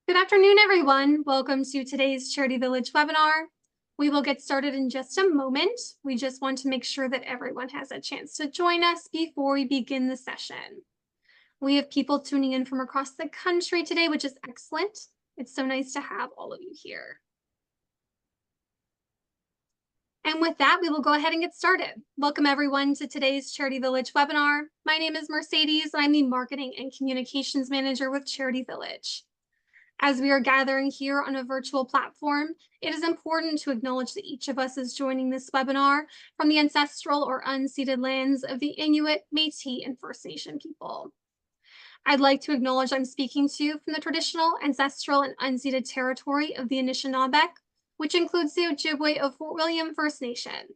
Good afternoon, everyone. Welcome to today's Charity Village webinar. We will get started in just a moment. We just want to make sure that everyone has a chance to join us before we begin the session. We have people tuning in from across the country today, which is excellent. It's so nice to have all of you here. And with that, we will go ahead and get started. Welcome everyone to today's Charity Village webinar. My name is Mercedes, and I'm the Marketing and Communications Manager with Charity Village. As we are gathering here on a virtual platform, it is important to acknowledge that each of us is joining this webinar from the ancestral or unceded lands of the Inuit, Métis, and First Nation people. I'd like to acknowledge I'm speaking to you from the traditional, ancestral, and unceded territory of the Anishinaabe, which includes the Ojibwe of Fort William First Nation.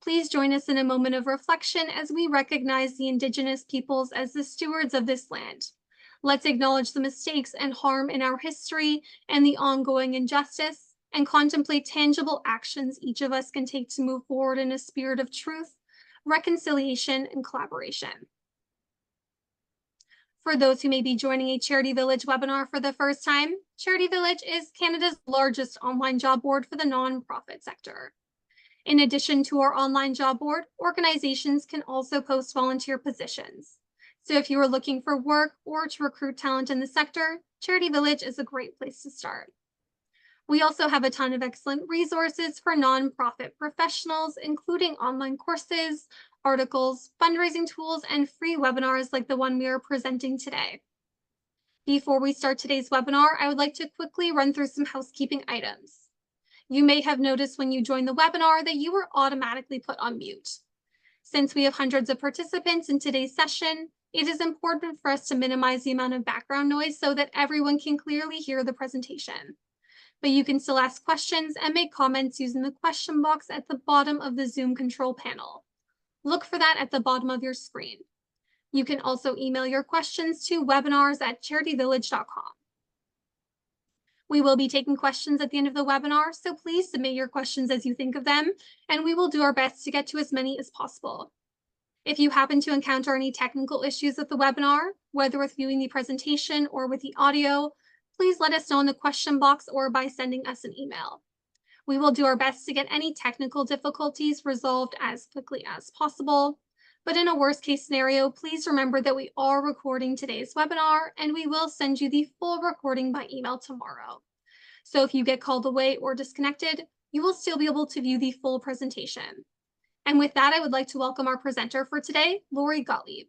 Please join us in a moment of reflection as we recognize the Indigenous peoples as the stewards of this land. Let's acknowledge the mistakes and harm in our history and the ongoing injustice, and contemplate tangible actions each of us can take to move forward in a spirit of truth, reconciliation, and collaboration. For those who may be joining a Charity Village webinar for the first time, Charity Village is Canada's largest online job board for the nonprofit sector. In addition to our online job board, organizations can also post volunteer positions. So if you are looking for work or to recruit talent in the sector, Charity Village is a great place to start. We also have a ton of excellent resources for nonprofit professionals, including online courses, articles, fundraising tools, and free webinars like the one we are presenting today. Before we start today's webinar, I would like to quickly run through some housekeeping items. You may have noticed when you joined the webinar that you were automatically put on mute. Since we have hundreds of participants in today's session, it is important for us to minimize the amount of background noise so that everyone can clearly hear the presentation. But you can still ask questions and make comments using the question box at the bottom of the Zoom control panel. Look for that at the bottom of your screen. You can also email your questions to webinars@charityvillage.com. We will be taking questions at the end of the webinar, so please submit your questions as you think of them, and we will do our best to get to as many as possible. If you happen to encounter any technical issues with the webinar, whether with viewing the presentation or with the audio, please let us know in the question box or by sending us an email. We will do our best to get any technical difficulties resolved as quickly as possible. But in a worst case scenario, please remember that we are recording today's webinar and we will send you the full recording by email tomorrow. So if you get called away or disconnected, you will still be able to view the full presentation. And with that, I would like to welcome our presenter for today, Lori Gottlieb.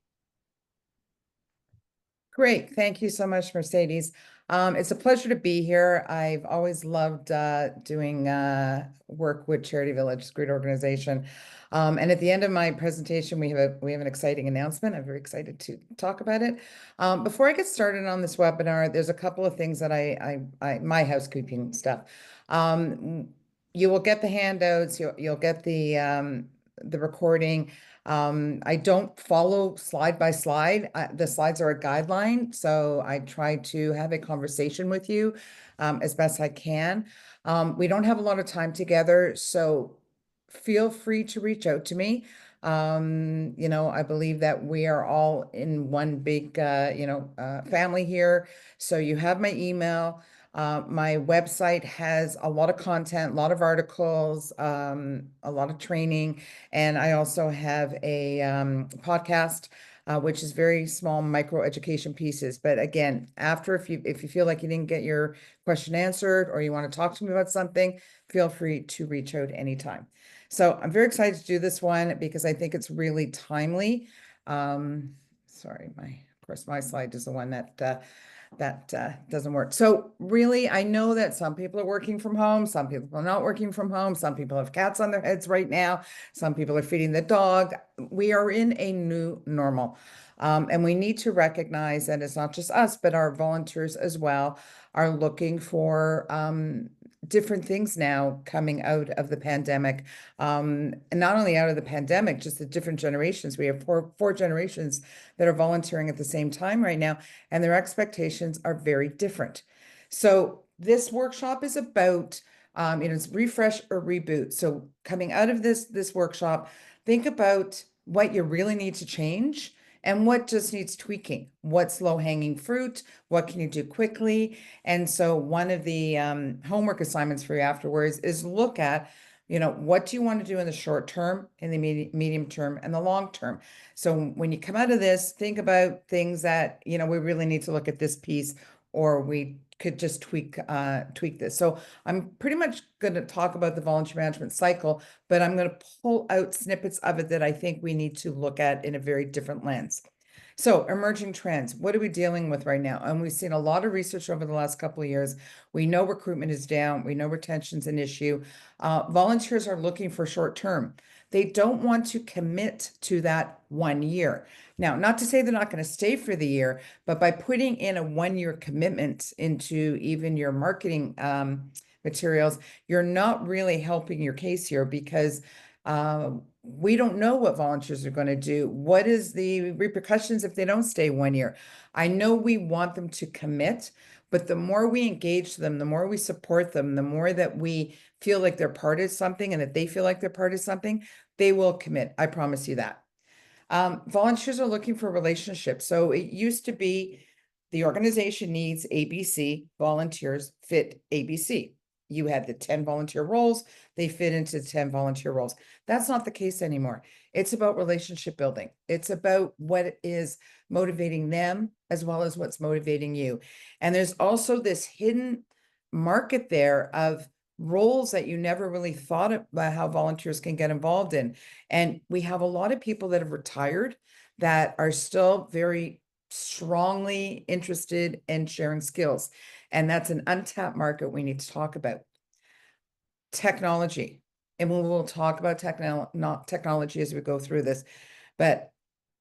Great. Thank you so much, Mercedes. It's a pleasure to be here. I've always loved doing work with Charity Village. It's a great organization. And at the end of my presentation, we have an exciting announcement. I'm very excited to talk about it. Before I get started on this webinar, there's a couple of things that my housekeeping stuff. You will get the handouts. You'll get the recording. I don't follow slide by slide. The slides are a guideline, so I try to have a conversation with you as best I can. We don't have a lot of time together, so feel free to reach out to me. I believe that we are all in one big, family here. So you have my email. My website has a lot of content, a lot of articles, a lot of training, and I also have a podcast, which is very small micro education pieces. But again, if you feel like you didn't get your question answered or you want to talk to me about something, feel free to reach out anytime. So I'm very excited to do this one because I think it's really timely. Sorry, of course, my slide is the one that doesn't work. So really, I know that some people are working from home, some people are not working from home, some people have cats on their heads right now, some people are feeding the dog. We are in a new normal. And we need to recognize that it's not just us, but our volunteers as well are looking for different things now coming out of the pandemic. And not only out of the pandemic, just the different generations. We have four generations that are volunteering at the same time right now, and their expectations are very different. So this workshop is about, it's refresh or reboot. So coming out of this workshop, think about what you really need to change and what just needs tweaking, what's low hanging fruit, what can you do quickly. And so one of the homework assignments for you afterwards is look at, what do you want to do in the short term, in the medium term, and the long term. So when you come out of this, think about things that, we really need to look at this piece, or we could just tweak this. So I'm pretty much going to talk about the volunteer management cycle, but I'm going to pull out snippets of it that I think we need to look at in a very different lens. So emerging trends, what are we dealing with right now? And we've seen a lot of research over the last couple of years. We know recruitment is down. We know retention's an issue. Volunteers are looking for short term. They don't want to commit to that 1 year. Now, not to say they're not going to stay for the year, but by putting in a 1 year commitment into even your marketing materials, you're not really helping your case here, because we don't know what volunteers are going to do. What is the repercussions if they don't stay 1 year? I know we want them to commit, but the more we engage them, the more we support them, the more that we feel like they're part of something, and that they feel like they're part of something, they will commit. I promise you that. Volunteers are looking for relationships. So it used to be the organization needs ABC, volunteers fit ABC. You had the 10 volunteer roles, they fit into 10 volunteer roles. That's not the case anymore. It's about relationship building. It's about what is motivating them as well as what's motivating you. And there's also this hidden market there of roles that you never really thought about how volunteers can get involved in. And we have a lot of people that have retired that are still very strongly interested in sharing skills. And that's an untapped market we need to talk about. Technology. And we will talk about technology as we go through this, but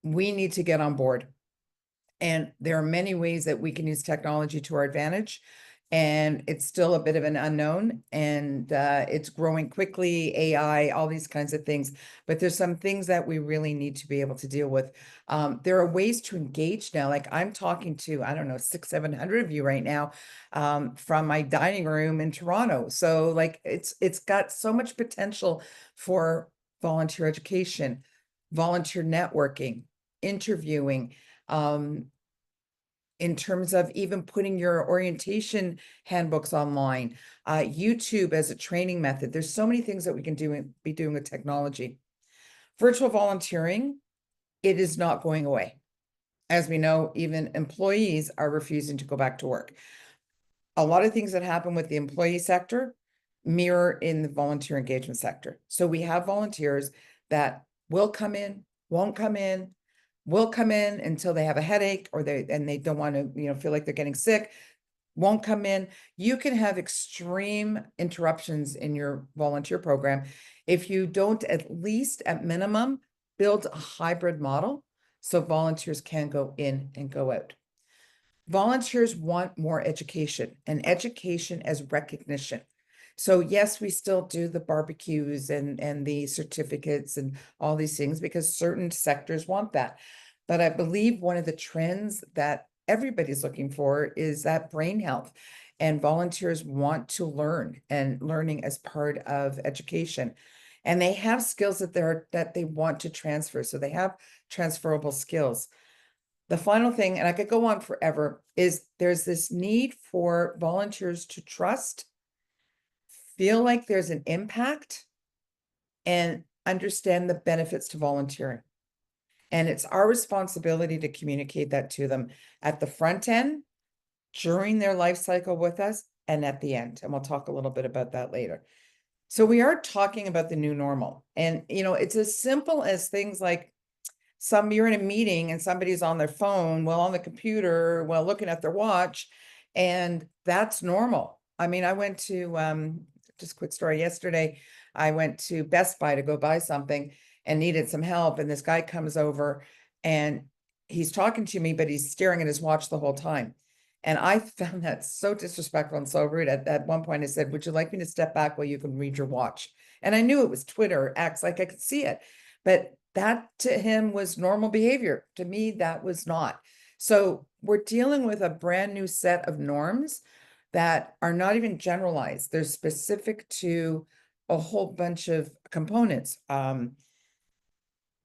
we need to get on board. And there are many ways that we can use technology to our advantage. And it's still a bit of an unknown, and it's growing quickly, AI, all these kinds of things. But there's some things that we really need to be able to deal with. There are ways to engage now. Like I'm talking to, I don't know, 600-700 of you right now from my dining room in Toronto. So like it's got so much potential for volunteer education, volunteer networking, interviewing, in terms of even putting your orientation handbooks online, YouTube as a training method. There's so many things that we can be doing with technology. Virtual volunteering, it is not going away. As we know, even employees are refusing to go back to work. A lot of things that happen with the employee sector mirror in the volunteer engagement sector. So we have volunteers that will come in, won't come in, will come in until they have a headache, or they don't want to, feel like they're getting sick, won't come in. You can have extreme interruptions in your volunteer program if you don't, at least at minimum, build a hybrid model so volunteers can go in and go out. Volunteers want more education, and education as recognition. So yes, we still do the barbecues and the certificates and all these things because certain sectors want that. But I believe one of the trends that everybody's looking for is that brain health, and volunteers want to learn, and learning as part of education. And they have skills that they want to transfer. So they have transferable skills. The final thing, and I could go on forever, is there's this need for volunteers to trust, feel like there's an impact, and understand the benefits to volunteering. And it's our responsibility to communicate that to them at the front end, during their life cycle with us, and at the end. And we'll talk a little bit about that later. So we are talking about the new normal. And, it's as simple as things like you're in a meeting and somebody's on their phone, on the computer, looking at their watch, and that's normal. I mean, I went to, just a quick story, yesterday, I went to Best Buy to go buy something and needed some help. And this guy comes over and he's talking to me, but he's staring at his watch the whole time. And I found that so disrespectful and so rude. At one point I said, would you like me to step back while you can read your watch? And I knew it was Twitter or X, like I could see it, but that to him was normal behavior. To me, that was not. So we're dealing with a brand new set of norms that are not even generalized. They're specific to a whole bunch of components,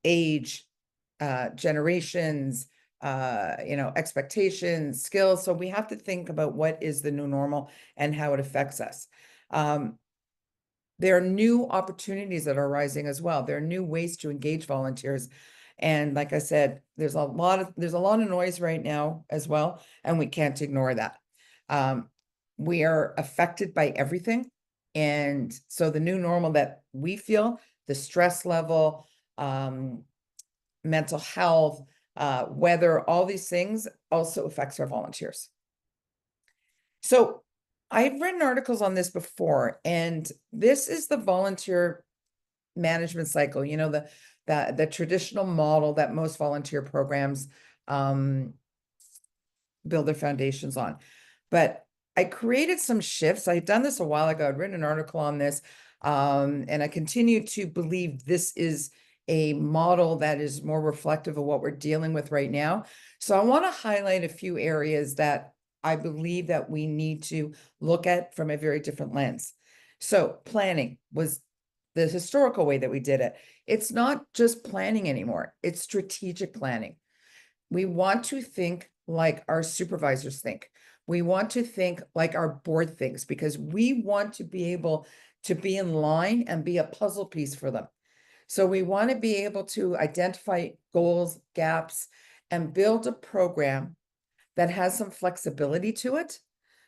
age, generations, expectations, skills. So we have to think about what is the new normal and how it affects us. There are new opportunities that are rising as well. There are new ways to engage volunteers. And like I said, there's a lot of noise right now as well, and we can't ignore that. We are affected by everything. And so the new normal that we feel, the stress level, mental health, weather, all these things also affects our volunteers. So I've written articles on this before, and this is the volunteer management cycle, the traditional model that most volunteer programs build their foundations on. But I created some shifts. I'd done this a while ago. I'd written an article on this, and I continue to believe this is a model that is more reflective of what we're dealing with right now. So I want to highlight a few areas that I believe that we need to look at from a very different lens. So planning was the historical way that we did it. It's not just planning anymore. It's strategic planning. We want to think like our supervisors think. We want to think like our board thinks, because we want to be able to be in line and be a puzzle piece for them. So we want to be able to identify goals, gaps, and build a program that has some flexibility to it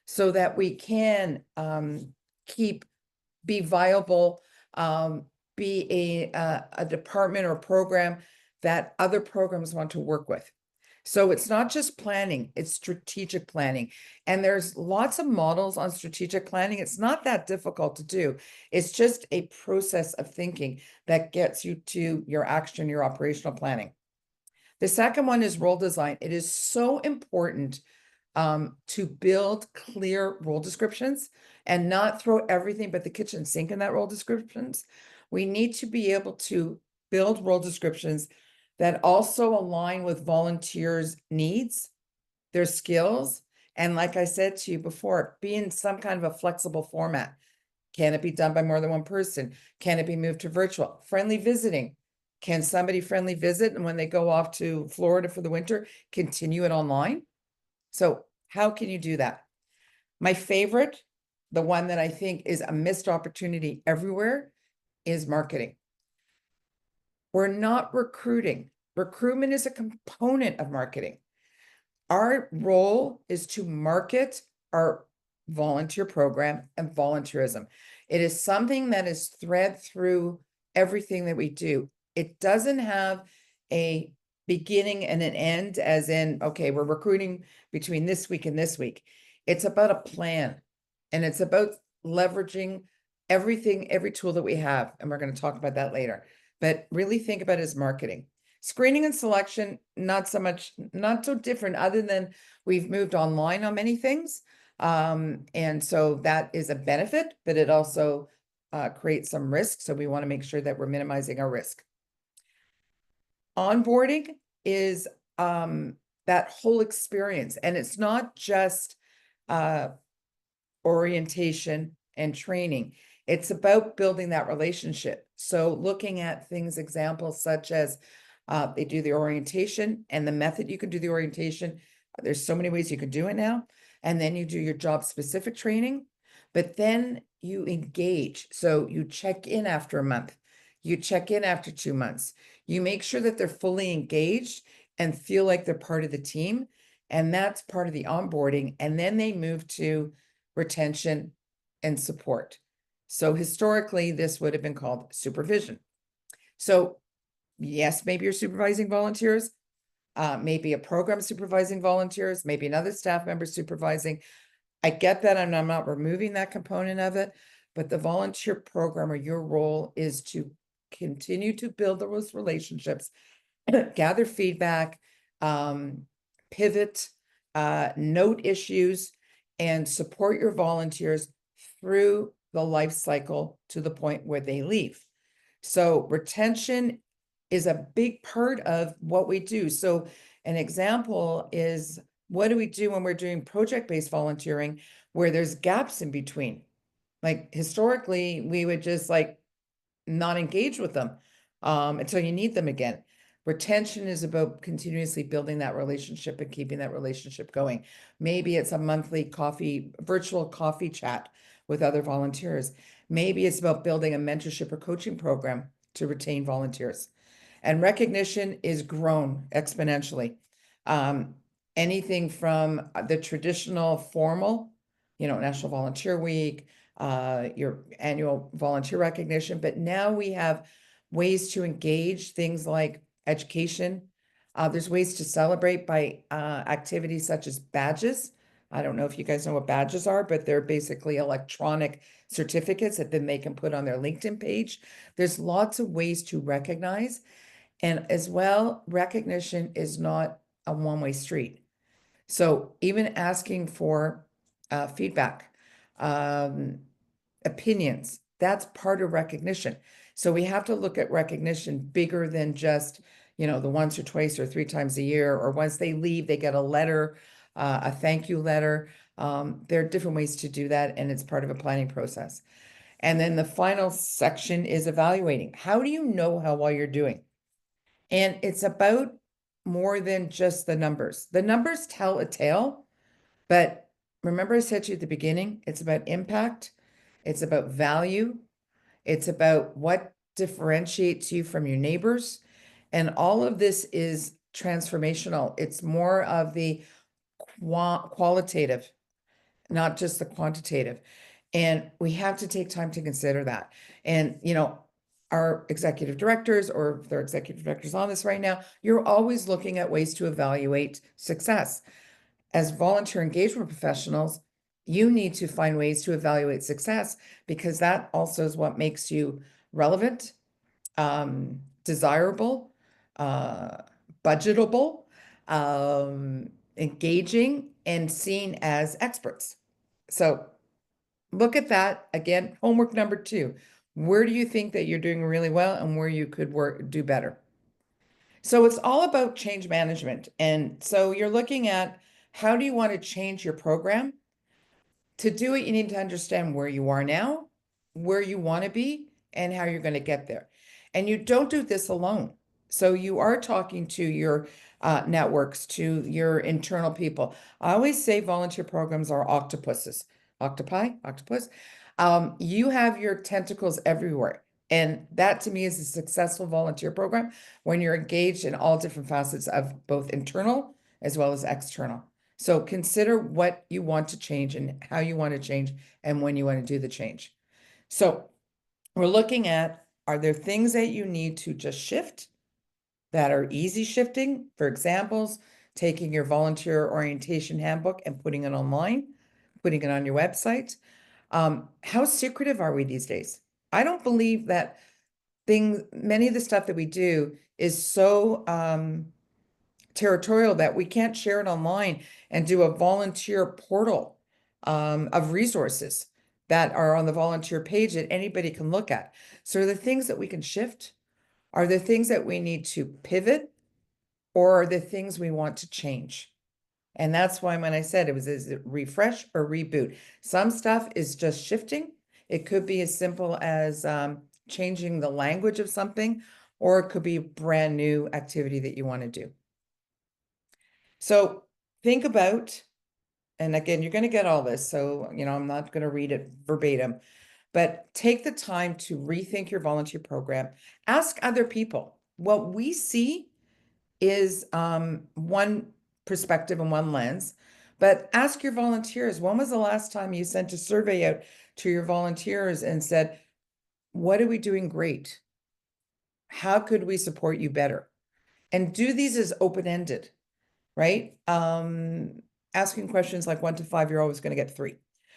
so that we can be viable, be a department or program that other programs want to work with. So it's not just planning, it's strategic planning. And there's lots of models on strategic planning. It's not that difficult to do. It's just a process of thinking that gets you to your action, your operational planning. The second one is role design. It is so important to build clear role descriptions and not throw everything but the kitchen sink in that role descriptions. We need to be able to build role descriptions that also align with volunteers' needs, their skills, and like I said to you before, be in some kind of a flexible format. Can it be done by more than one person? Can it be moved to virtual? Friendly visiting. Can somebody friendly visit, and when they go off to Florida for the winter, continue it online? So how can you do that? My favorite, the one that I think is a missed opportunity everywhere, is marketing. We're not recruiting. Recruitment is a component of marketing. Our role is to market our volunteer program and volunteerism. It is something that is thread through everything that we do. It doesn't have a beginning and an end, as in, okay, we're recruiting between this week and this week. It's about a plan, and it's about leveraging everything, every tool that we have. And we're going to talk about that later. But really think about it as marketing. Screening and selection, not so different, other than we've moved online on many things. And so that is a benefit, but it also creates some risk. So we want to make sure that we're minimizing our risk. Onboarding is that whole experience. And it's not just orientation and training. It's about building that relationship. So looking at things, examples such as they do the orientation and the method you can do the orientation. There's so many ways you can do it now. And then you do your job specific training, but then you engage. So you check in after a month, you check in after 2 months, you make sure that they're fully engaged and feel like they're part of the team. And that's part of the onboarding. And then they move to retention and support. So historically, this would have been called supervision. So yes, maybe you're supervising volunteers, maybe a program supervising volunteers, maybe another staff member supervising. I get that, and I'm not removing that component of it, but the volunteer program, or your role, is to continue to build those relationships, gather feedback, pivot, note issues, and support your volunteers through the life cycle to the point where they leave. So retention is a big part of what we do. So an example is, what do we do when we're doing project-based volunteering where there's gaps in between? Like historically, we would just not engage with them until you need them again. Retention is about continuously building that relationship and keeping that relationship going. Maybe it's a monthly virtual coffee chat with other volunteers. Maybe it's about building a mentorship or coaching program to retain volunteers. And recognition is grown exponentially. Anything from the traditional formal, National Volunteer Week, your annual volunteer recognition, but now we have ways to engage things like education. There's ways to celebrate by activities such as badges. I don't know if you guys know what badges are, but they're basically electronic certificates that then they can put on their LinkedIn page. There's lots of ways to recognize. And as well, recognition is not a one-way street. So even asking for feedback, opinions, that's part of recognition. So we have to look at recognition bigger than just, the once or twice or 3 times a year, or once they leave, they get a letter, a thank you letter. There are different ways to do that, and it's part of a planning process. And then the final section is evaluating. How do you know how well you're doing? And it's about more than just the numbers. The numbers tell a tale, but remember I said to you at the beginning, it's about impact, it's about value, it's about what differentiates you from your neighbors. And all of this is transformational. It's more of the qualitative, not just the quantitative. And we have to take time to consider that. And, our executive directors, or if there are executive directors on this right now, you're always looking at ways to evaluate success. As volunteer engagement professionals, you need to find ways to evaluate success, because that also is what makes you relevant, desirable, budgetable, engaging, and seen as experts. So look at that again. Homework number 2. Where do you think that you're doing really well and where you could do better? So it's all about change management. And so you're looking at, how do you want to change your program? To do it, you need to understand where you are now, where you want to be, and how you're going to get there. And you don't do this alone. So you are talking to your networks, to your internal people. I always say volunteer programs are octopuses. Octopus. You have your tentacles everywhere. And that to me is a successful volunteer program when you're engaged in all different facets of both internal as well as external. So consider what you want to change and how you want to change and when you want to do the change. So we're looking at, are there things that you need to just shift that are easy shifting? For examples, taking your volunteer orientation handbook and putting it online, putting it on your website. How secretive are we these days? I don't believe that many of the stuff that we do is so territorial that we can't share it online and do a volunteer portal of resources that are on the volunteer page that anybody can look at. So are there things that we can shift? Are there things that we need to pivot? Or are there things we want to change? And that's why when I said is it refresh or reboot? Some stuff is just shifting. It could be as simple as changing the language of something, or it could be a brand new activity that you want to do. So think about, and again, you're going to get all this, so, I'm not going to read it verbatim, but take the time to rethink your volunteer program. Ask other people. What we see is one perspective and one lens, but ask your volunteers, when was the last time you sent a survey out to your volunteers and said, what are we doing great? How could we support you better? And do these as open-ended, right? Asking questions like 1 to 5, you're always going to get 3.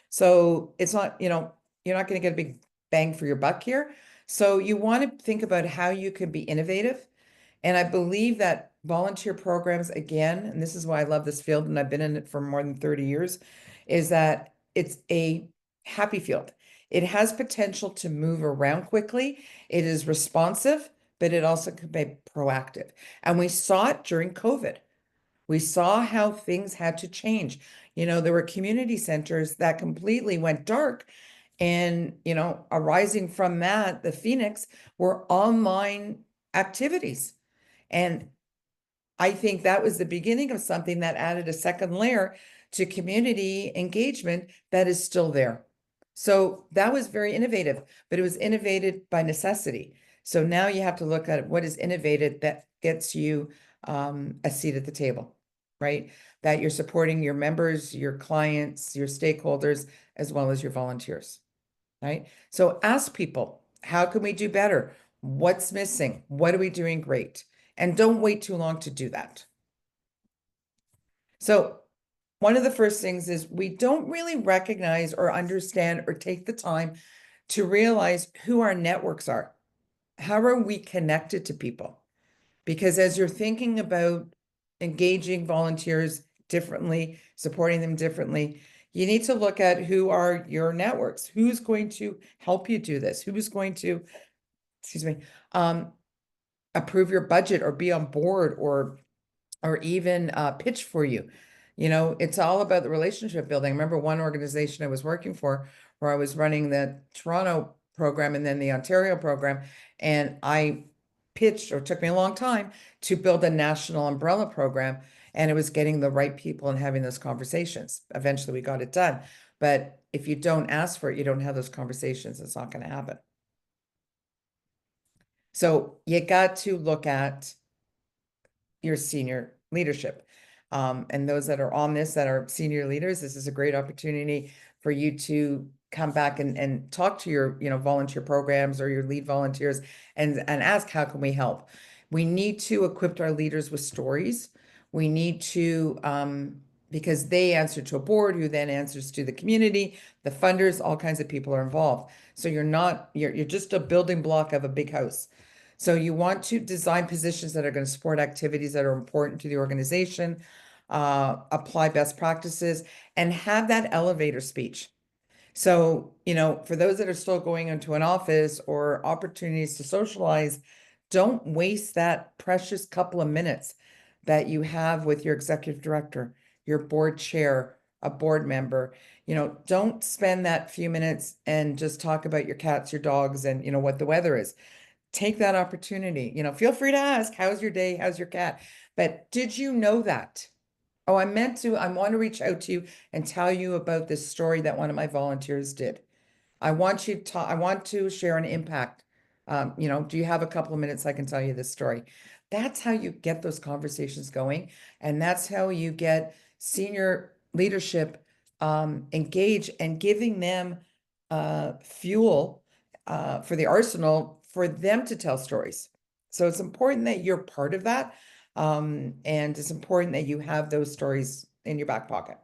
So it's not, you're not going to get a big bang for your buck here. So you want to think about how you can be innovative. And I believe that volunteer programs, again, and this is why I love this field, and I've been in it for more than 30 years, is that it's a happy field. It has potential to move around quickly. It is responsive, but it also can be proactive. And we saw it during COVID. We saw how things had to change. There were community centers that completely went dark. And, arising from that, the Phoenix were online activities. And I think that was the beginning of something that added a second layer to community engagement that is still there. So that was very innovative, but it was innovated by necessity. So now you have to look at what is innovated that gets you a seat at the table, right? That you're supporting your members, your clients, your stakeholders, as well as your volunteers, right? So ask people, how can we do better? What's missing? What are we doing great? And don't wait too long to do that. So one of the first things is we don't really recognize or understand or take the time to realize who our networks are. How are we connected to people? Because as you're thinking about engaging volunteers differently, supporting them differently, you need to look at who are your networks. Who's going to help you do this? Who's going to, excuse me, approve your budget or be on board or even pitch for you. You know, it's all about the relationship building. I remember one organization I was working for where I was running the Toronto program and then the Ontario program, and I pitched, or it took me a long time to build a national umbrella program, and it was getting the right people and having those conversations. Eventually we got it done. But if you don't ask for it, you don't have those conversations, it's not going to happen. So you got to look at your senior leadership. And those that are on this, that are senior leaders, this is a great opportunity for you to come back and talk to your, volunteer programs or your lead volunteers and ask, how can we help? We need to equip our leaders with stories. We need to, because they answer to a board who then answers to the community, the funders, all kinds of people are involved. So you're just a building block of a big house. So you want to design positions that are going to support activities that are important to the organization, apply best practices, and have that elevator speech. So, for those that are still going into an office or opportunities to socialize, don't waste that precious couple of minutes that you have with your executive director, your board chair, a board member. Don't spend that few minutes and just talk about your cats, your dogs, and what the weather is. Take that opportunity, feel free to ask, how's your day? How's your cat? But did you know that? Oh, I want to reach out to you and tell you about this story that one of my volunteers did. I want to share an impact. Do you have a couple of minutes I can tell you this story? That's how you get those conversations going. And that's how you get senior leadership engaged and giving them fuel for the arsenal for them to tell stories. So it's important that you're part of that. And it's important that you have those stories in your back pocket.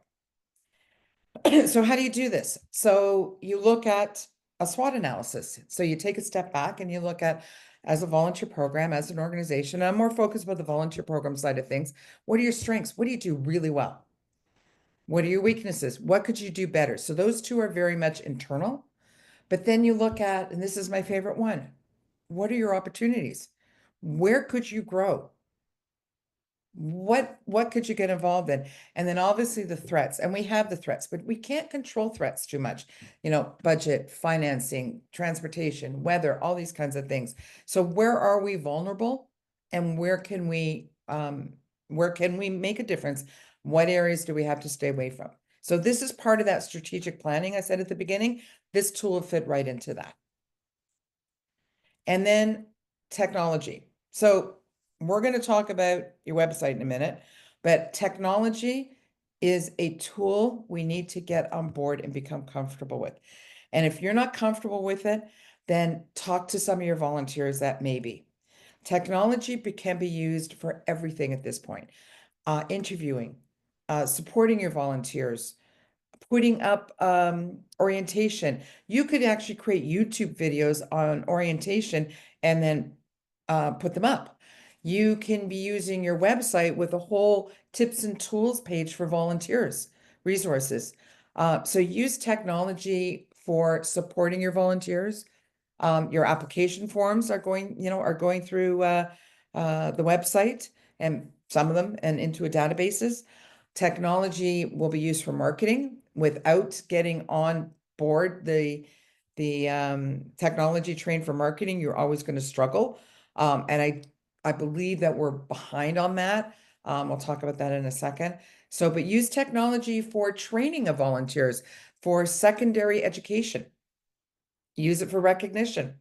So how do you do this? So you look at a SWOT analysis. So you take a step back and you look at, as a volunteer program, as an organization, I'm more focused about the volunteer program side of things. What are your strengths? What do you do really well? What are your weaknesses? What could you do better? So those two are very much internal. But then you look at, and this is my favorite one, what are your opportunities? Where could you grow? What could you get involved in? And then obviously the threats, and we have the threats, but we can't control threats too much. Budget, financing, transportation, weather, all these kinds of things. So where are we vulnerable, and where can we make a difference? What areas do we have to stay away from? So this is part of that strategic planning I said at the beginning. This tool will fit right into that. And then technology. So we're going to talk about your website in a minute, but technology is a tool we need to get on board and become comfortable with. And if you're not comfortable with it, then talk to some of your volunteers that may be. Technology can be used for everything at this point. Interviewing, supporting your volunteers, putting up orientation. You could actually create YouTube videos on orientation and then put them up. You can be using your website with a whole tips and tools page for volunteers, resources. So use technology for supporting your volunteers. Your application forms are going through the website, and some of them and into a databases. Technology will be used for marketing. Without getting on board the technology train for marketing, you're always going to struggle. And I believe that we're behind on that. We'll talk about that in a second. So, but use technology for training of volunteers, for secondary education. Use it for recognition.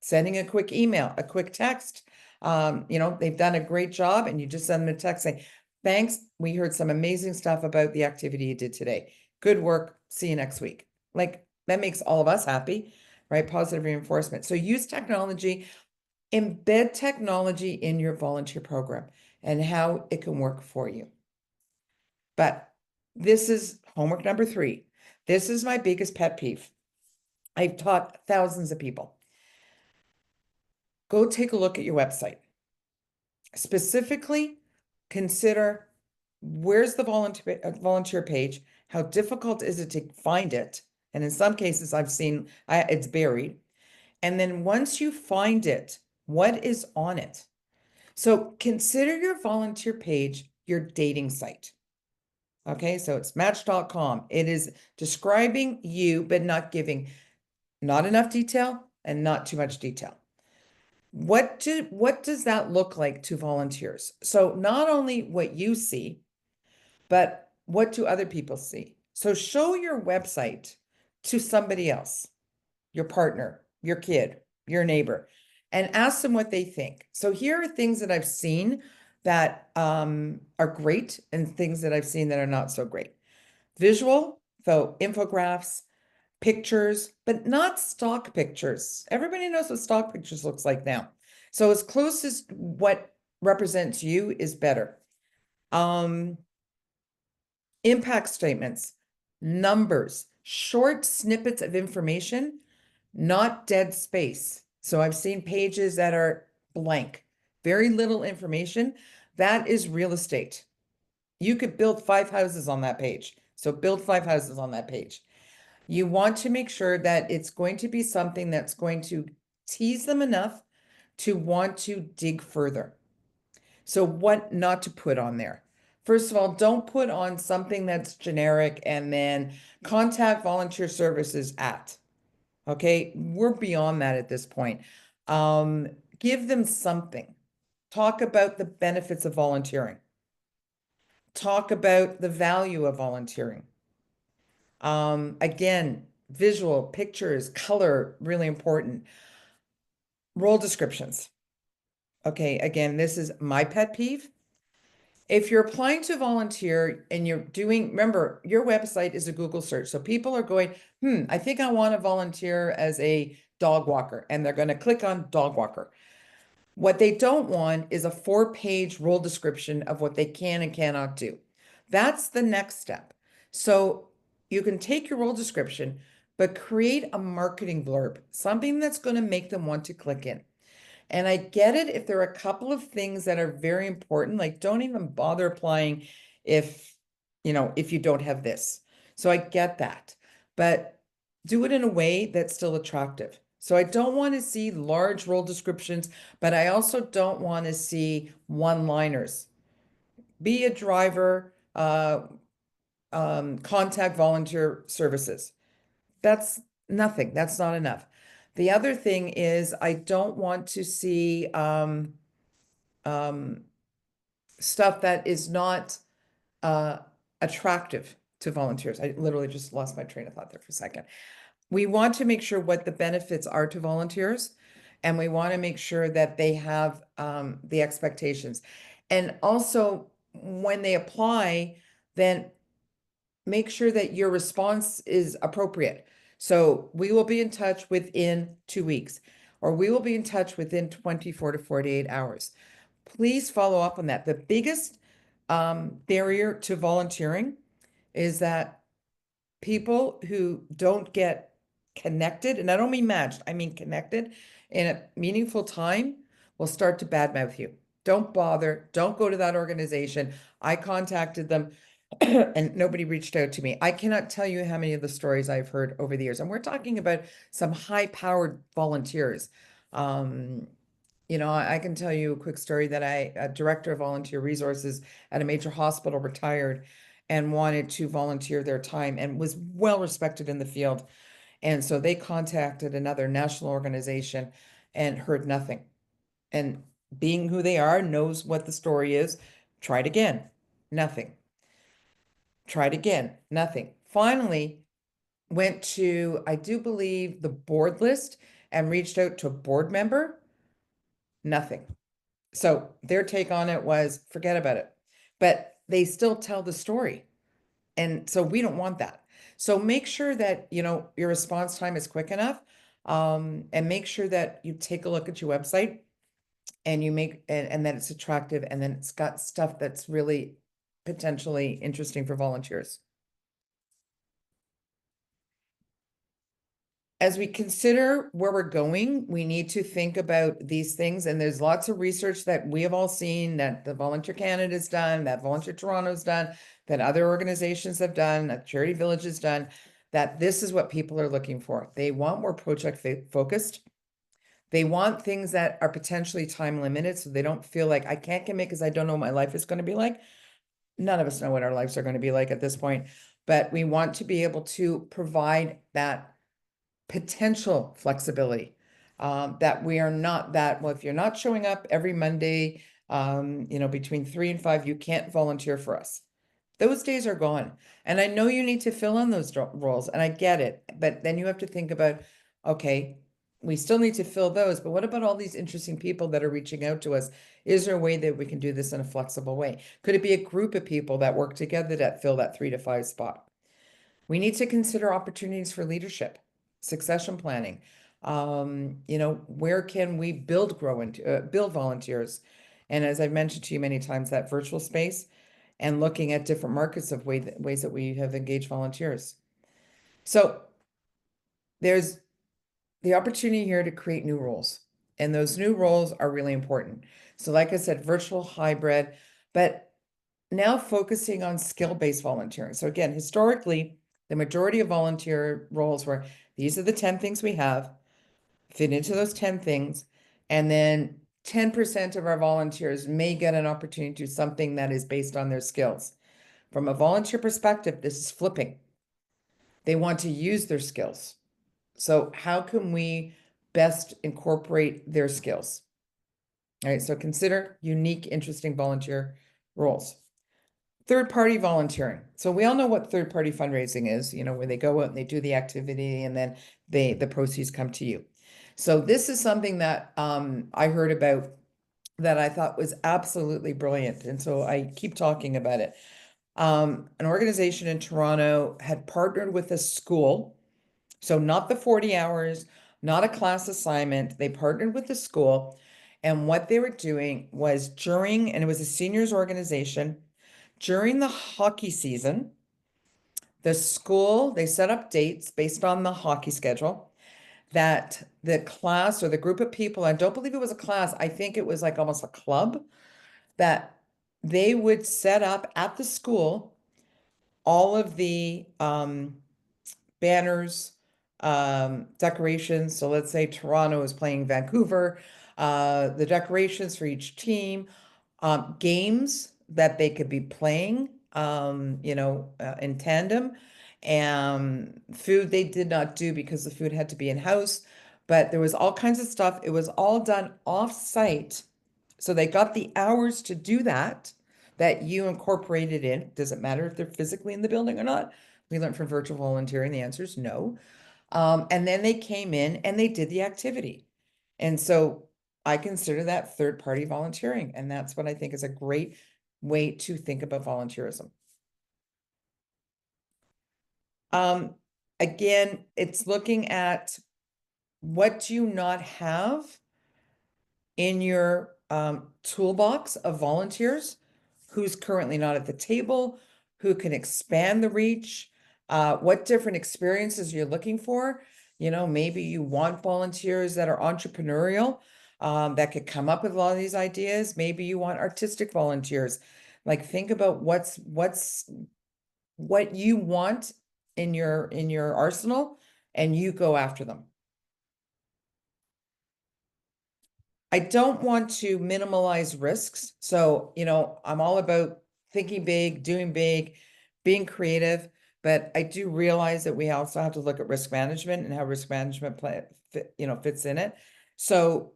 Sending a quick email, a quick text. They've done a great job, and you just send them a text saying, thanks, we heard some amazing stuff about the activity you did today. Good work. See you next week. Like, that makes all of us happy, right? Positive reinforcement. So use technology, embed technology in your volunteer program and how it can work for you. But this is homework number 3. This is my biggest pet peeve. I've taught thousands of people. Go take a look at your website. Specifically, consider where's the volunteer page? How difficult is it to find it? And in some cases, I've seen it's buried. And then once you find it, what is on it? So consider your volunteer page your dating site. Okay, so it's match.com. It is describing you, but not giving not enough detail and not too much detail. What does that look like to volunteers? So not only what you see, but what do other people see? So show your website to somebody else, your partner, your kid, your neighbor, and ask them what they think. So here are things that I've seen that are great and things that I've seen that are not so great. Visual, so infographics, pictures, but not stock pictures. Everybody knows what stock pictures looks like now. So as close as what represents you is better. Impact statements, numbers, short snippets of information, not dead space. So I've seen pages that are blank, very little information. That is real estate. You could build 5 houses on that page. So build 5 houses on that page. You want to make sure that it's going to be something that's going to tease them enough to want to dig further. So what not to put on there? First of all, don't put on something that's generic and then contact volunteer services at. Okay, we're beyond that at this point. Give them something. Talk about the benefits of volunteering. Talk about the value of volunteering. Again, visual, pictures, color, really important. Role descriptions. Okay, again, this is my pet peeve. If you're applying to volunteer and you're doing, remember, your website is a Google search. So people are going, I think I want to volunteer as a dog walker, and they're going to click on dog walker. What they don't want is a 4-page role description of what they can and cannot do. That's the next step. So you can take your role description, but create a marketing blurb, something that's going to make them want to click in. And I get it if there are a couple of things that are very important, like don't even bother applying if you don't have this. So I get that, but do it in a way that's still attractive. So I don't want to see large role descriptions, but I also don't want to see one-liners. Be a driver, contact volunteer services. That's nothing. That's not enough. The other thing is I don't want to see stuff that is not attractive to volunteers. I literally just lost my train of thought there for a second. We want to make sure what the benefits are to volunteers, and we want to make sure that they have the expectations. And also, when they apply, then make sure that your response is appropriate. So we will be in touch within 2 weeks, or we will be in touch within 24 to 48 hours. Please follow up on that. The biggest barrier to volunteering is that people who don't get connected, and I don't mean matched, I mean connected in a meaningful time, will start to badmouth you. Don't bother. Don't go to that organization. I contacted them and nobody reached out to me. I cannot tell you how many of the stories I've heard over the years. And we're talking about some high-powered volunteers. I can tell you a quick story that a director of volunteer resources at a major hospital retired and wanted to volunteer their time and was well respected in the field. And so they contacted another national organization and heard nothing. And being who they are, knows what the story is. Tried again, nothing. Tried again, nothing. Finally, went to, I do believe, the board list and reached out to a board member, nothing. So their take on it was forget about it. But they still tell the story. And so we don't want that. So make sure that, your response time is quick enough. And make sure that you take a look at your website and you make, and that it's attractive, and then it's got stuff that's really potentially interesting for volunteers. As we consider where we're going, we need to think about these things. And there's lots of research that we have all seen, that the Volunteer Canada's done, that Volunteer Toronto's done, that other organizations have done, that Charity Village has done, that this is what people are looking for. They want more project focused. They want things that are potentially time limited, so they don't feel like I can't commit because I don't know what my life is going to be like. None of us know what our lives are going to be like at this point, but we want to be able to provide that potential flexibility. That we are not that, well, if you're not showing up every Monday, between 3 and 5, you can't volunteer for us. Those days are gone. And I know you need to fill in those roles, and I get it. But then you have to think about, okay, we still need to fill those, but what about all these interesting people that are reaching out to us? Is there a way that we can do this in a flexible way? Could it be a group of people that work together that fill that 3 to 5 spot? We need to consider opportunities for leadership, succession planning. Where can we build volunteers? And as I've mentioned to you many times, that virtual space and looking at different markets of ways that we have engaged volunteers. So there's the opportunity here to create new roles, and those new roles are really important. So like I said, virtual, hybrid, but now focusing on skill-based volunteering. So again, historically, the majority of volunteer roles were, these are the 10 things we have, fit into those 10 things, and then 10% of our volunteers may get an opportunity to do something that is based on their skills. From a volunteer perspective, this is flipping. They want to use their skills. So how can we best incorporate their skills? All right, so consider unique, interesting volunteer roles. Third-party volunteering. So we all know what third-party fundraising is, where they go out and they do the activity and then the proceeds come to you. So this is something that I heard about that I thought was absolutely brilliant. And so I keep talking about it. An organization in Toronto had partnered with a school. So not the 40 hours, not a class assignment. They partnered with the school. And what they were doing was and it was a seniors organization, during the hockey season, the school, they set up dates based on the hockey schedule that the class or the group of people, I don't believe it was a class, I think it was like almost a club, that they would set up at the school all of the banners, decorations. So let's say Toronto is playing Vancouver, the decorations for each team, games that they could be playing, in tandem. And food they did not do because the food had to be in-house, but there was all kinds of stuff. It was all done off-site. So they got the hours to do that you incorporated in. Does it matter if they're physically in the building or not? We learned from virtual volunteering, the answer is no. And then they came in and they did the activity. And so I consider that third-party volunteering, and that's what I think is a great way to think about volunteerism. Again, it's looking at what do you not have in your toolbox of volunteers, who's currently not at the table, who can expand the reach, what different experiences you're looking for. Maybe you want volunteers that are entrepreneurial, that could come up with a lot of these ideas. Maybe you want artistic volunteers. Like think about what you want in your arsenal, and you go after them. I don't want to minimalize risks. So, I'm all about thinking big, doing big, being creative, but I do realize that we also have to look at risk management and how risk management fits in it. So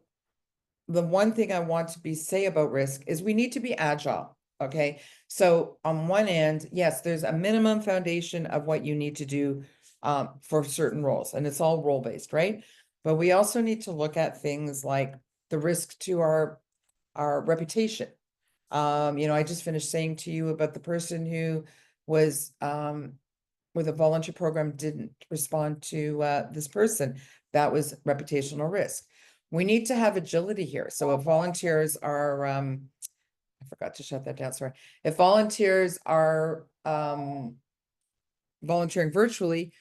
the one thing I want to say about risk is we need to be agile. Okay. So on one end, yes, there's a minimum foundation of what you need to do for certain roles, and it's all role based, right? But we also need to look at things like the risk to our reputation. I just finished saying to you about the person who was with a volunteer program didn't respond to this person. That was reputational risk. We need to have agility here. So if volunteers are, I forgot to shut that down, sorry. If volunteers are volunteering virtually,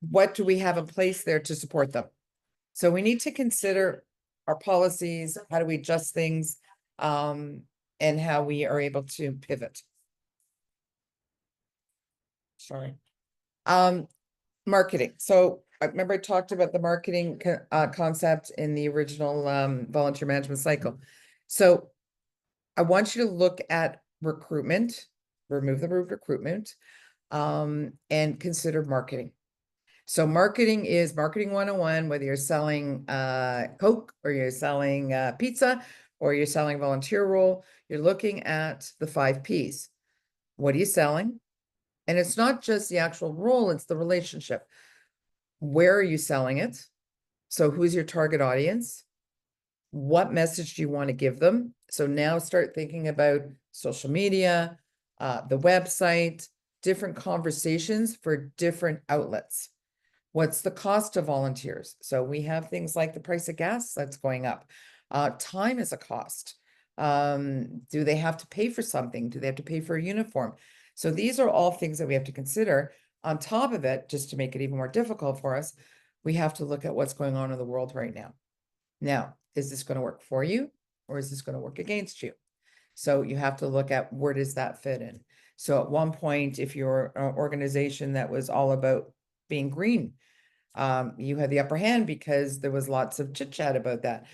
what do we have in place there to support them? So we need to consider our policies, how do we adjust things, and how we are able to pivot. Sorry. Marketing. So I remember I talked about the marketing concept in the original volunteer management cycle. So I want you to look at recruitment, remove the word recruitment, and consider marketing. So marketing is marketing 101, whether you're selling Coke or you're selling pizza or you're selling a volunteer role, you're looking at the 5 Ps. What are you selling? And it's not just the actual role, it's the relationship. Where are you selling it? So who's your target audience? What message do you want to give them? So now start thinking about social media, the website, different conversations for different outlets. What's the cost of volunteers? So we have things like the price of gas that's going up. Time is a cost. Do they have to pay for something? Do they have to pay for a uniform? So these are all things that we have to consider. On top of it, just to make it even more difficult for us, we have to look at what's going on in the world right now. Now, is this going to work for you or is this going to work against you? So you have to look at where does that fit in? So at one point, if you're an organization that was all about being green, you had the upper hand because there was lots of chit chat about that.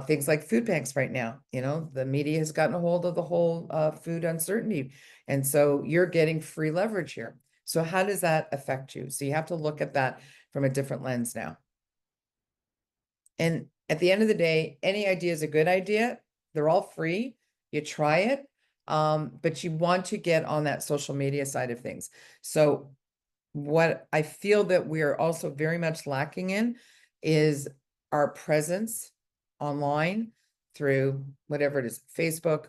Things like food banks right now, the media has gotten a hold of the whole food uncertainty. And so you're getting free leverage here. So how does that affect you? So you have to look at that from a different lens now. And at the end of the day, any idea is a good idea. They're all free. You try it. But you want to get on that social media side of things. So what I feel that we are also very much lacking in is our presence online through whatever it is, Facebook,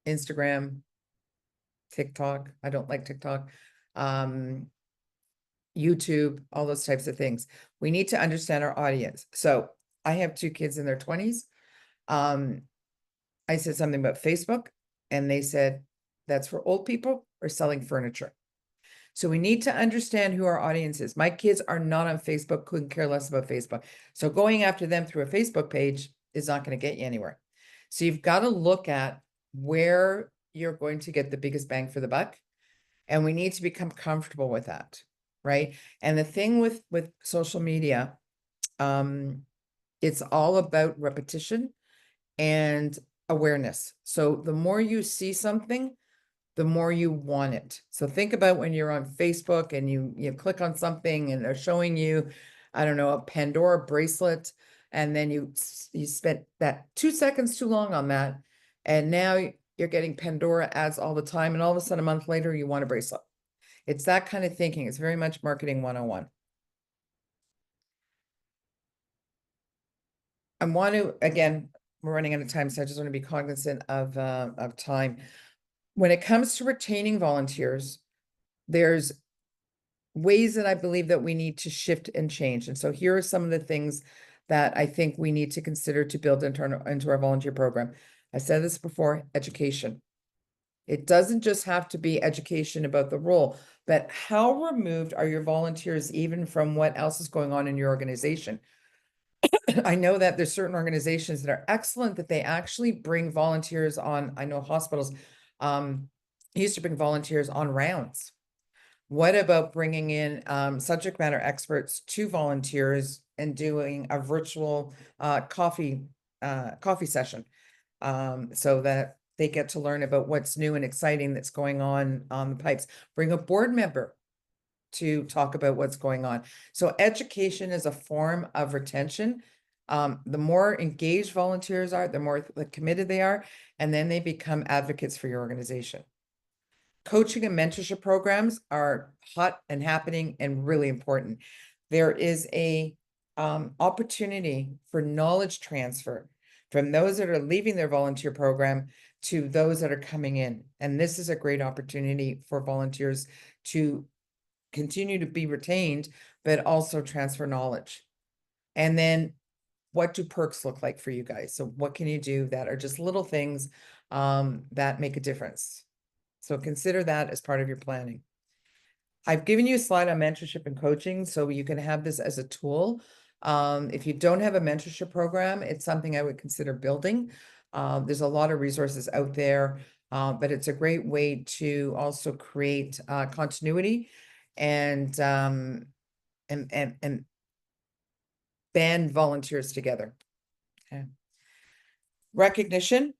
Instagram, TikTok. I don't like TikTok. YouTube, all those types of things. We need to understand our audience. So I have 2 kids in their 20s. I said something about Facebook and they said, that's for old people or selling furniture. So we need to understand who our audience is. My kids are not on Facebook, couldn't care less about Facebook. So going after them through a Facebook page is not going to get you anywhere. So you've got to look at where you're going to get the biggest bang for the buck. And we need to become comfortable with that, right? And the thing with social media, it's all about repetition and awareness. So the more you see something, the more you want it. So think about when you're on Facebook and you click on something and they're showing you, I don't know, a Pandora bracelet, and then you spent that 2 seconds too long on that, and now you're getting Pandora ads all the time, and all of a sudden a month later you want a bracelet. It's that kind of thinking. It's very much marketing 101. I want to, again, we're running out of time, so I just want to be cognizant of time. When it comes to retaining volunteers, there's ways that I believe that we need to shift and change. And so here are some of the things that I think we need to consider to build into our volunteer program. I said this before, education. It doesn't just have to be education about the role, but how removed are your volunteers even from what else is going on in your organization? I know that there's certain organizations that are excellent that they actually bring volunteers on. I know hospitals used to bring volunteers on rounds. What about bringing in subject matter experts to volunteers and doing a virtual coffee session so that they get to learn about what's new and exciting that's going on the pipes? Bring a board member to talk about what's going on. So education is a form of retention. The more engaged volunteers are, the more committed they are, and then they become advocates for your organization. Coaching and mentorship programs are hot and happening and really important. There is a opportunity for knowledge transfer from those that are leaving their volunteer program to those that are coming in. And this is a great opportunity for volunteers to continue to be retained, but also transfer knowledge. And then what do perks look like for you guys? So what can you do that are just little things that make a difference? So consider that as part of your planning. I've given you a slide on mentorship and coaching, so you can have this as a tool. If you don't have a mentorship program, it's something I would consider building. There's a lot of resources out there, but it's a great way to also create continuity and band volunteers together. Okay. Recognition.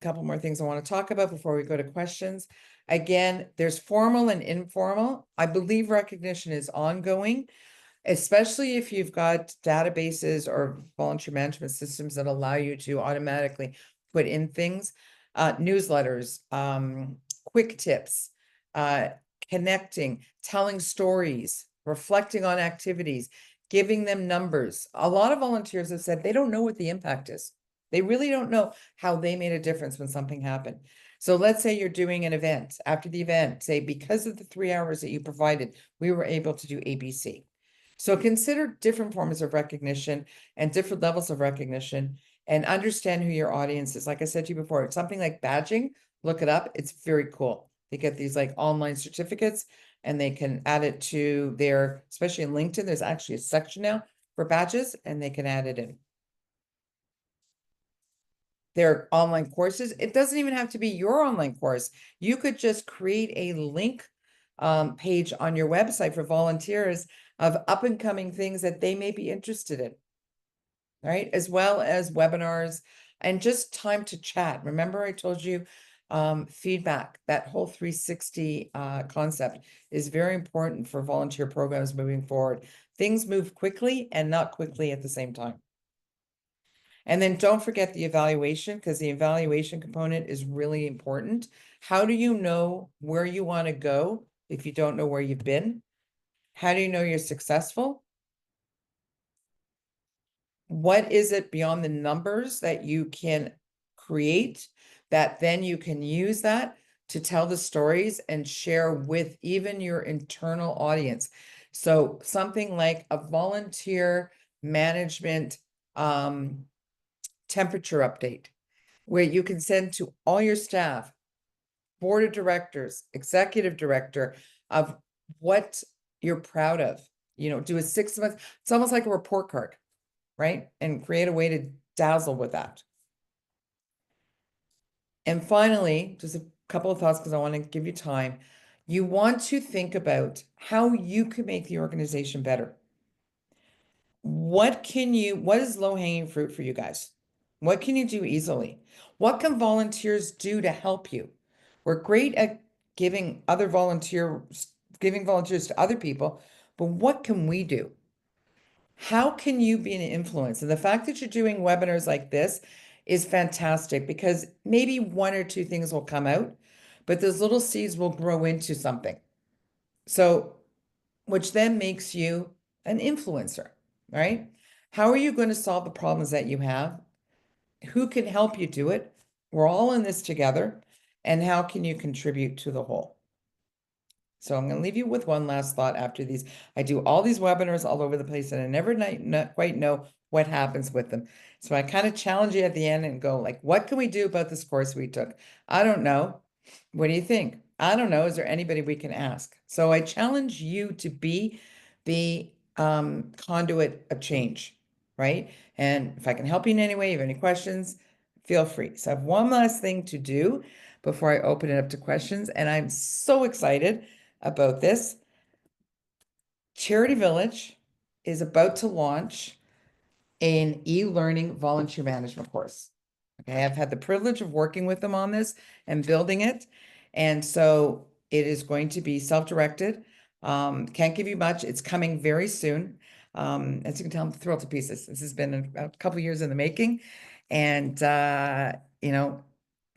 A couple more things I want to talk about before we go to questions. Again, there's formal and informal. I believe recognition is ongoing, especially if you've got databases or volunteer management systems that allow you to automatically put in things, newsletters, quick tips, connecting, telling stories, reflecting on activities, giving them numbers. A lot of volunteers have said they don't know what the impact is. They really don't know how they made a difference when something happened. So let's say you're doing an event. After the event, say, because of the 3 hours that you provided, we were able to do ABC. So consider different forms of recognition and different levels of recognition and understand who your audience is. Like I said to you before, it's something like badging, look it up. It's very cool. They get these like online certificates and they can add it to their, especially in LinkedIn, there's actually a section now for badges and they can add it in. Their online courses. It doesn't even have to be your online course. You could just create a link page on your website for volunteers of up and coming things that they may be interested in, right? As well as webinars and just time to chat. Remember I told you feedback, that whole 360 concept is very important for volunteer programs moving forward. Things move quickly and not quickly at the same time. And then don't forget the evaluation, because the evaluation component is really important. How do you know where you want to go if you don't know where you've been? How do you know you're successful? What is it beyond the numbers that you can create that then you can use that to tell the stories and share with even your internal audience? So something like a volunteer management temperature update, where you can send to all your staff, board of directors, executive director, of what you're proud of. You know, do a 6 month, it's almost like a report card, right? And create a way to dazzle with that. And finally, just a couple of thoughts because I want to give you time. You want to think about how you can make the organization better. What is low-hanging fruit for you guys? What can you do easily? What can volunteers do to help you? We're great at giving volunteers to other people, but what can we do? How can you be an influence? And the fact that you're doing webinars like this is fantastic because maybe 1 or 2 things will come out, but those little seeds will grow into something. So, which then makes you an influencer, right? How are you going to solve the problems that you have? Who can help you do it? We're all in this together. And how can you contribute to the whole? So I'm going to leave you with one last thought after these. I do all these webinars all over the place and I never not quite know what happens with them. So I kind of challenge you at the end and go like, what can we do about this course we took? I don't know. What do you think? I don't know. Is there anybody we can ask? So I challenge you to be the conduit of change, right? And if I can help you in any way, if you have any questions, feel free. So I have one last thing to do before I open it up to questions. And I'm so excited about this. Charity Village is about to launch an e-learning volunteer management course. Okay, I've had the privilege of working with them on this and building it. And so it is going to be self-directed. Can't give you much. It's coming very soon. As you can tell, I'm thrilled to pieces. This has been a couple years in the making. And, you know,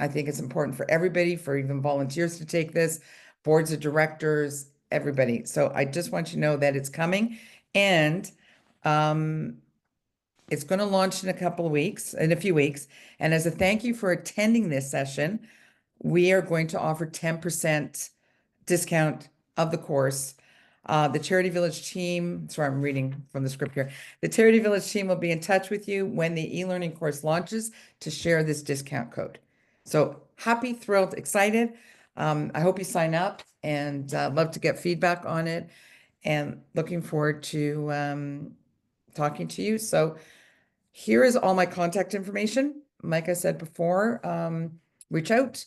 I think it's important for everybody, for even volunteers to take this, boards of directors, everybody. So I just want you to know that it's coming. And it's going to launch in a few weeks. And as a thank you for attending this session, we are going to offer 10% discount of the course. The Charity Village team, sorry, I'm reading from the script here. The Charity Village team will be in touch with you when the e-learning course launches to share this discount code. So happy, thrilled, excited. I hope you sign up, and love to get feedback on it, and looking forward to talking to you. So here is all my contact information. Like I said before, reach out.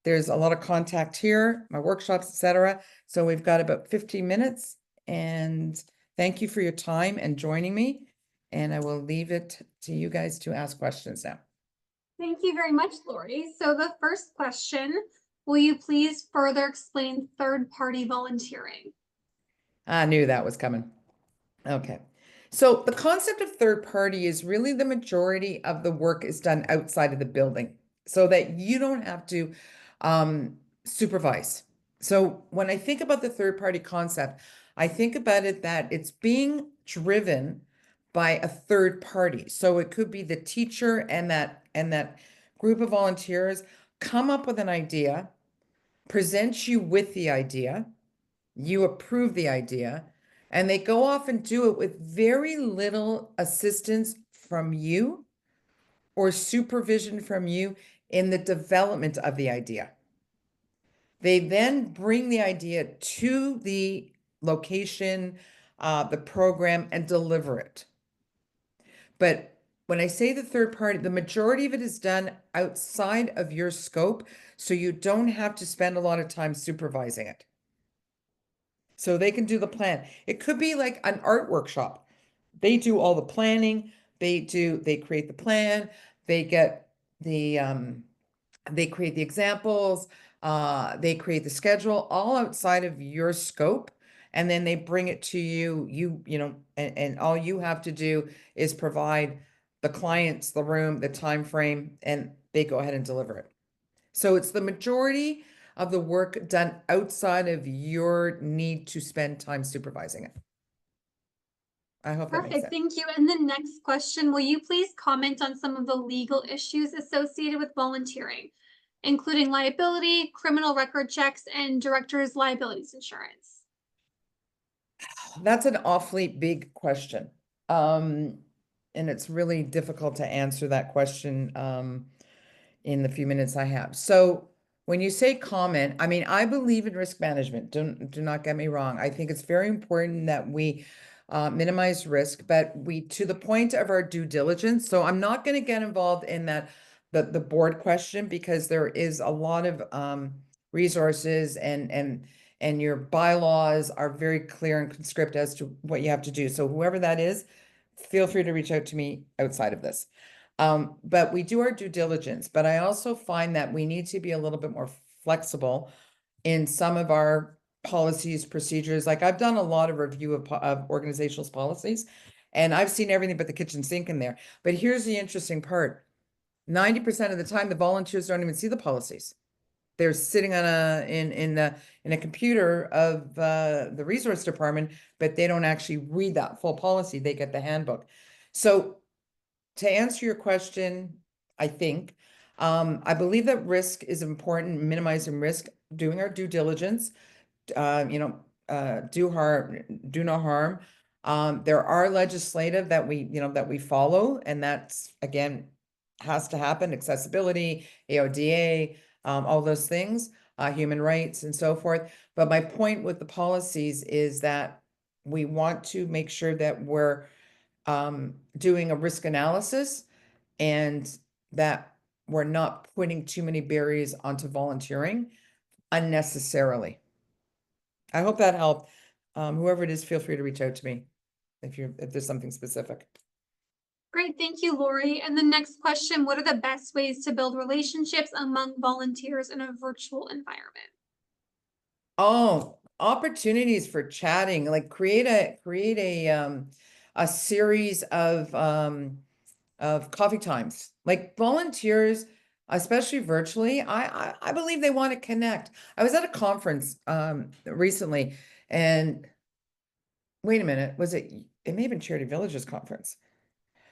There's a lot of contact here, my workshops, etc. So we've got about 15 minutes, and thank you for your time and joining me. And I will leave it to you guys to ask questions now. Thank you very much, Lori. So the first question, will you please further explain third-party volunteering? I knew that was coming. Okay. So the concept of third party is really the majority of the work is done outside of the building so that you don't have to supervise. So when I think about the third party concept, I think about it that it's being driven by a third party. So it could be the teacher and that group of volunteers come up with an idea, present you with the idea, you approve the idea, and they go off and do it with very little assistance from you or supervision from you in the development of the idea. They then bring the idea to the location, the program, and deliver it. But when I say the third party, the majority of it is done outside of your scope, so you don't have to spend a lot of time supervising it. So they can do the plan. It could be like an art workshop. They do all the planning, they create the plan, they get they create the examples, they create the schedule, all outside of your scope. And then they bring it to you, you know, and all you have to do is provide the clients, the room, the time frame, and they go ahead and deliver it. So it's the majority of the work done outside of your need to spend time supervising it. I hope that makes Perfect, sense. thank you. And the next question, will you please comment on some of the legal issues associated with volunteering, including liability, criminal record checks, and director's liabilities insurance? That's an awfully big question. And it's really difficult to answer that question in the few minutes I have. So when you say comment, I mean, I believe in risk management. Do not get me wrong. I think it's very important that we minimize risk, but we to the point of our due diligence. So I'm not going to get involved in that the board question, because there is a lot of resources and your bylaws are very clear and conscript as to what you have to do. So whoever that is, feel free to reach out to me outside of this. But we do our due diligence, but I also find that we need to be a little bit more flexible in some of our policies, procedures. Like I've done a lot of review of organizational policies, and I've seen everything but the kitchen sink in there. But here's the interesting part. 90% of the time, the volunteers don't even see the policies. They're sitting on in a computer of the resource department, but they don't actually read that full policy. They get the handbook. So to answer your question, I think, I believe that risk is important, minimizing risk, doing our due diligence, you know, do no harm. There are legislative that we follow, and that's, again, has to happen, accessibility, AODA, all those things, human rights and so forth. But my point with the policies is that we want to make sure that we're doing a risk analysis, and that we're not putting too many barriers onto volunteering unnecessarily. I hope that helped. Whoever it is, feel free to reach out to me if there's something specific. Great, thank you, Lori. And the next question, what are the best ways to build relationships among volunteers in a virtual environment? Oh, opportunities for chatting, like create a a series of coffee times, like volunteers, especially virtually. I believe they want to connect. I was at a conference recently, and wait a minute, it may have been Charity Village's conference,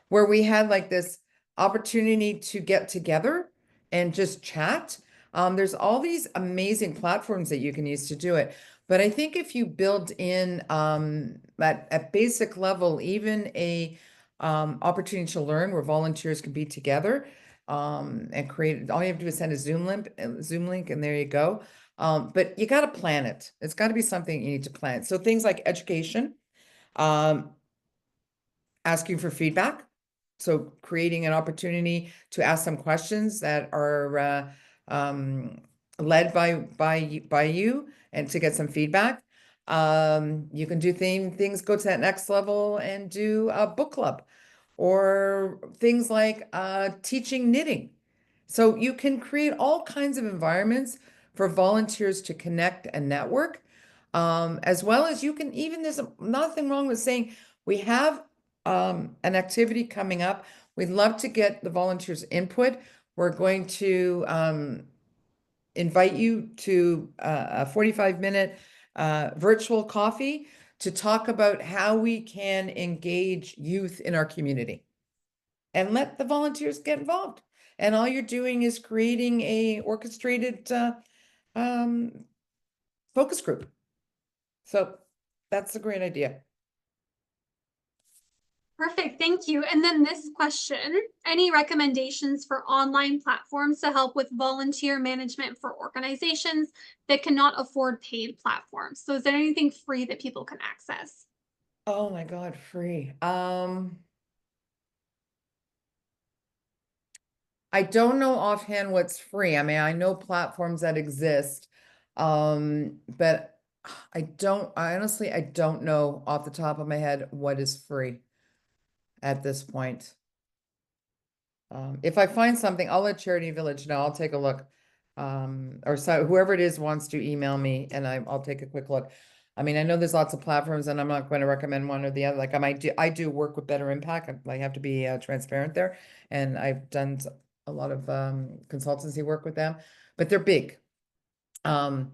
where we had like this opportunity to get together and just chat. There's all these amazing platforms that you can use to do it. But I think if you build in at basic level, even a opportunity to learn where volunteers can be together and create, all you have to do is send a Zoom link, and there you go. But you got to plan it. It's got to be something you need to plan. So things like education, um, asking for feedback. So creating an opportunity to ask some questions that are led by you and to get some feedback. You can do things go to that next level and do a book club or things like teaching knitting. So you can create all kinds of environments for volunteers to connect and network. As well as you can even, there's nothing wrong with saying, we have an activity coming up. We'd love to get the volunteers' input. We're going to invite you to a 45-minute virtual coffee to talk about how we can engage youth in our community and let the volunteers get involved. And all you're doing is creating a orchestrated um, focus group. So that's a great idea. Perfect, thank you. And then this question, any recommendations for online platforms to help with volunteer management for organizations that cannot afford paid platforms? So is there anything free that people can access? Oh my God, free. I don't know offhand what's free. I mean, I know platforms that exist, but I honestly, I don't know off the top of my head what is free at this point. If I find something, I'll let Charity Village know. I'll take a look. Or so whoever it is wants to email me and I'll take a quick look. I mean, I know there's lots of platforms and I'm not going to recommend one or the other. Like I do work with Better Impact. I have to be transparent there. And I've done a lot of consultancy work with them, but they're big. The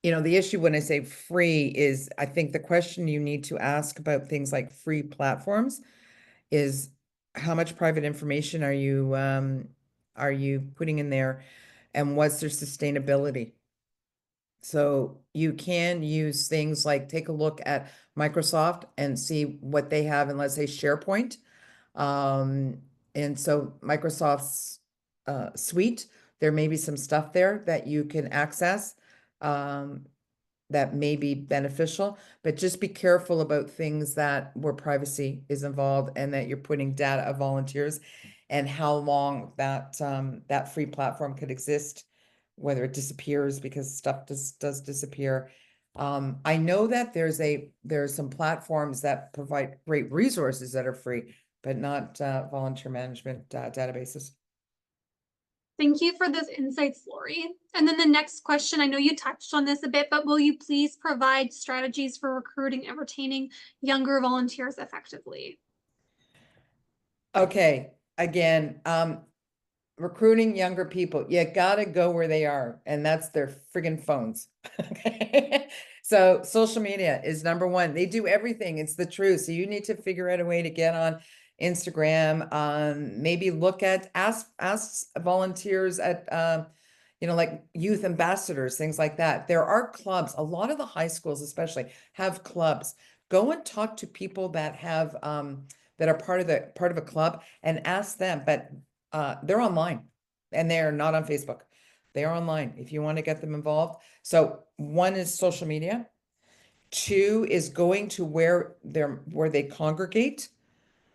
issue when I say free is I think the question you need to ask about things like free platforms is how much private information are you putting in there, and what's their sustainability? So you can use things like take a look at Microsoft and see what they have in, let's say, SharePoint. And so Microsoft's suite, there may be some stuff there that you can access. That may be beneficial, but just be careful about things where privacy is involved and that you're putting data of volunteers and how long that free platform could exist, whether it disappears because stuff does disappear. I know that there's some platforms that provide great resources that are free, but not volunteer management databases. Thank you for those insights, Lori. And then the next question, I know you touched on this a bit, but will you please provide strategies for recruiting and retaining younger volunteers effectively? Okay, again, recruiting younger people, you gotta go where they are, and that's their friggin' phones. So social media is number one. They do everything. It's the truth. So you need to figure out a way to get on Instagram. Maybe ask volunteers at like youth ambassadors, things like that. There are clubs. A lot of the high schools, especially, have clubs. Go and talk to people that have that are part of a club and ask them. But they're online and they're not on Facebook. They are online if you want to get them involved. So one is social media. Two is going to where they congregate.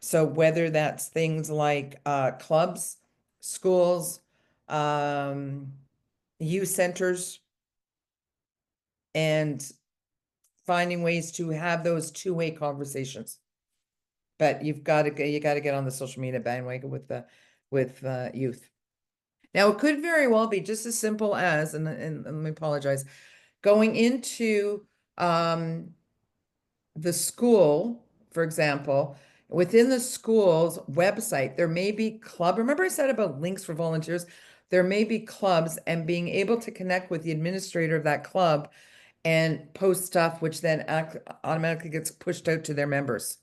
So whether that's things like clubs, schools, youth centers, and finding ways to have those two-way conversations. But you got to get on the social media bandwagon with youth. Now, it could very well be just as simple as, and let me apologize, going into the school for example, within the school's website, there may be club. Remember I said about links for volunteers? There may be clubs, and being able to connect with the administrator of that club and post stuff, which then automatically gets pushed out to their members.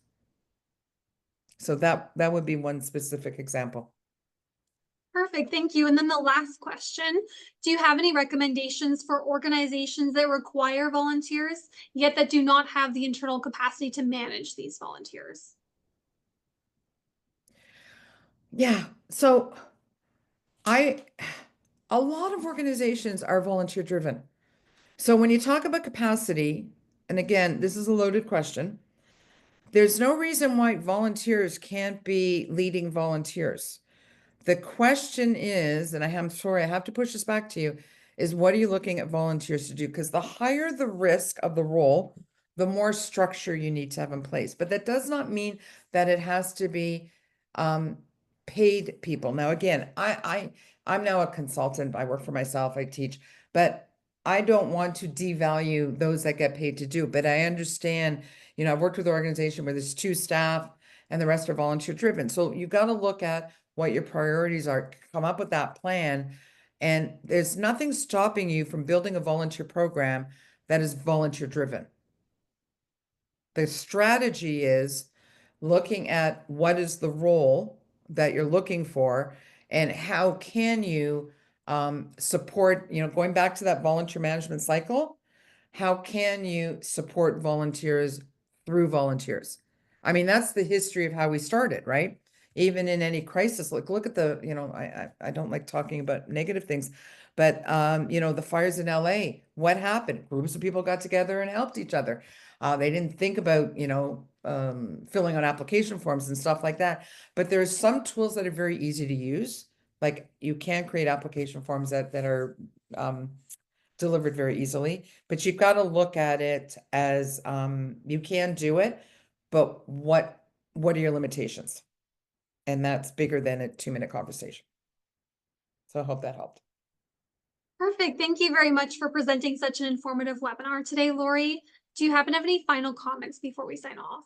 So that would be one specific example. Perfect, thank you. And then the last question, do you have any recommendations for organizations that require volunteers, yet that do not have the internal capacity to manage these volunteers? Yeah, so a lot of organizations are volunteer driven. So when you talk about capacity, and again, this is a loaded question, there's no reason why volunteers can't be leading volunteers. The question is, and I'm sorry, I have to push this back to you, is what are you looking at volunteers to do? Because the higher the risk of the role, the more structure you need to have in place. But that does not mean that it has to be paid people. Now, again, I'm now a consultant. I work for myself. I teach, but I don't want to devalue those that get paid to do. But I understand, I've worked with an organization where there's 2 staff and the rest are volunteer driven. So you got to look at what your priorities are, come up with that plan. And there's nothing stopping you from building a volunteer program that is volunteer driven. The strategy is looking at what is the role that you're looking for and how can you support, going back to that volunteer management cycle, how can you support volunteers through volunteers? I mean, that's the history of how we started, right? Even in any crisis, look at the, I don't like talking about negative things, but the fires in LA, what happened? Groups of people got together and helped each other. They didn't think about, filling out application forms and stuff like that. But there's some tools that are very easy to use. Like you can create application forms that are delivered very easily, but you've got to look at it as you can do it, but what are your limitations? And that's bigger than a 2-minute conversation. So I hope that helped. Perfect. Thank you very much for presenting such an informative webinar today, Lori. Do you happen to have any final comments before we sign off?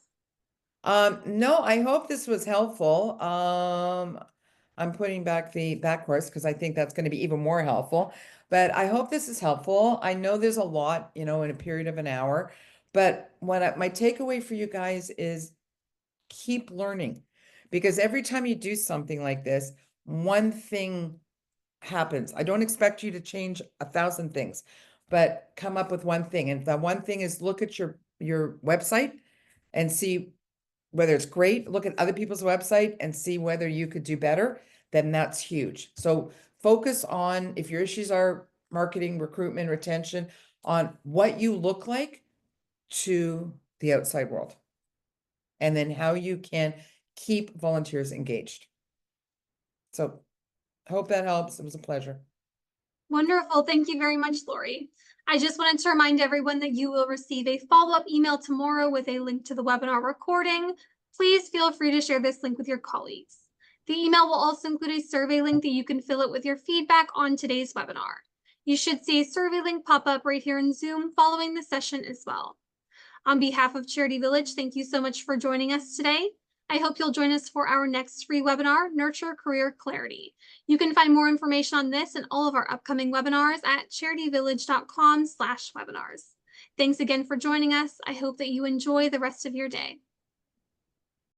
No, I hope this was helpful. I'm putting back the back course because I think that's going to be even more helpful. But I hope this is helpful. I know there's a lot, in a period of an hour. But my takeaway for you guys is keep learning, because every time you do something like this, one thing happens. I don't expect you to change 1,000 things, but come up with one thing. And that one thing is look at your website and see whether it's great, look at other people's website and see whether you could do better, then that's huge. So focus on, if your issues are marketing, recruitment, retention, on what you look like to the outside world. And then how you can keep volunteers engaged. So I hope that helps. It was a pleasure. Wonderful. Thank you very much, Lori. I just wanted to remind everyone that you will receive a follow-up email tomorrow with a link to the webinar recording. Please feel free to share this link with your colleagues. The email will also include a survey link that you can fill out with your feedback on today's webinar. You should see a survey link pop up right here in Zoom following the session as well. On behalf of Charity Village, thank you so much for joining us today. I hope you'll join us for our next free webinar, Nurture Career Clarity. You can find more information on this and all of our upcoming webinars at charityvillage.com/webinars. Thanks again for joining us. I hope that you enjoy the rest of your day.